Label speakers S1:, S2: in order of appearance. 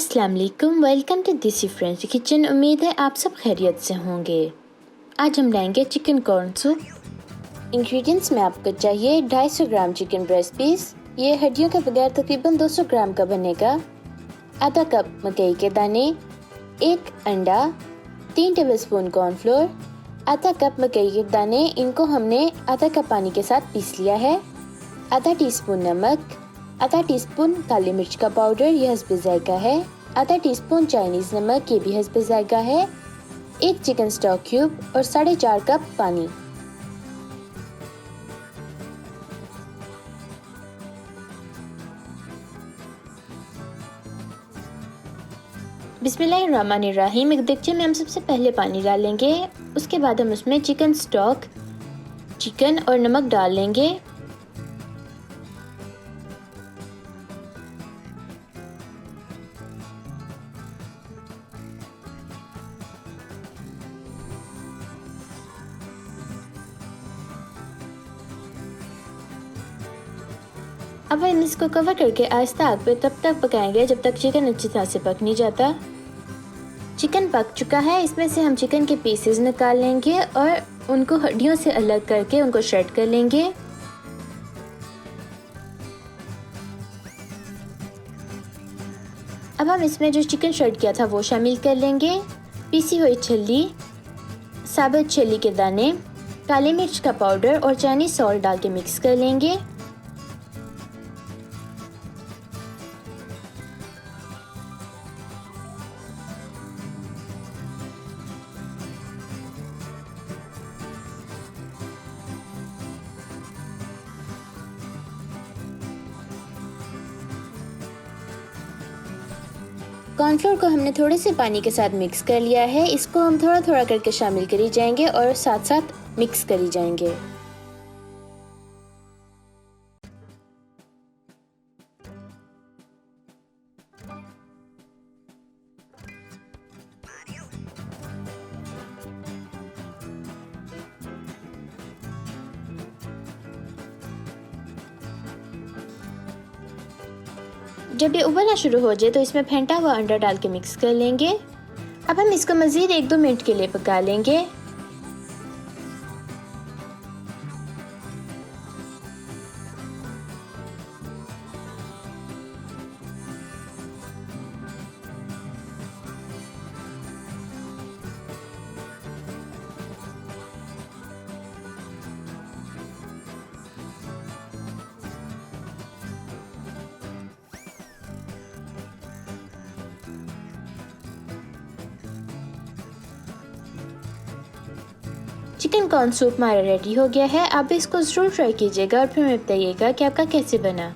S1: अस्सलाम वालेकुम, welcome to देसी फ्रेंड्स किचन। उम्मीद है आप सब खैरियत से होंगे। आज हम लाएंगे चिकन कॉर्न सूप। इंग्रेडिएंट्स में आपको चाहिए 250 ग्राम चिकन ब्रेस्ट पीस, ये हड्डियों के बगैर तकरीबन 200 ग्राम का बनेगा। आधा कप मकई के दाने, 1 अंडा, 3 टेबलस्पून कॉर्नफ्लोर, आधा कप मकई के दाने, इनको हमने आधा कप पानी के साथ पीस लिया है। आधा टीस्पून नमक, आधा टीस्पून काली मिर्च का पाउडर, यह हस्बे जायका है। आधा टीस्पून चाइनीज़ नमक, ये भी हस्बे जायका है। 1 चिकन स्टॉक क्यूब और 4.5 कप पानी। बिस्मिल्लाहिर्रहमानिर्रहीम। एक देगचे में हम सबसे पहले पानी डालेंगे, उसके बाद हम उसमें चिकन स्टॉक, चिकन और नमक डाल लेंगे। अब हम इसको कवर करके आहिस्ता आग पे तब तक पकाएंगे जब तक चिकन अच्छी तरह से पक नहीं जाता। चिकन पक चुका है, इसमें से हम चिकन के पीसेस निकाल लेंगे और उनको हड्डियों से अलग करके उनको श्रेड कर लेंगे। अब हम इसमें जो चिकन श्रेड किया था वो शामिल कर लेंगे। पीसी हुई छल्ली, साबुत छल्ली के दाने, काली मिर्च का पाउडर और चाइनीज सॉल्ट डाल के मिक्स कर लेंगे। कॉर्नफ्लोर को हमने थोड़े से पानी के साथ मिक्स कर लिया है, इसको हम थोड़ा थोड़ा करके शामिल करी जाएंगे और साथ साथ मिक्स करी जाएंगे। जब ये उबलना शुरू हो जाए तो इसमें फेंटा हुआ अंडा डाल के मिक्स कर लेंगे। अब हम इसको मज़ीद 1-2 मिनट के लिए पका लेंगे। चिकन कॉर्न सूप हमारा रेडी हो गया है। आप इसको ज़रूर ट्राई कीजिएगा और फिर हमें बताइएगा कि आपका कैसे बना।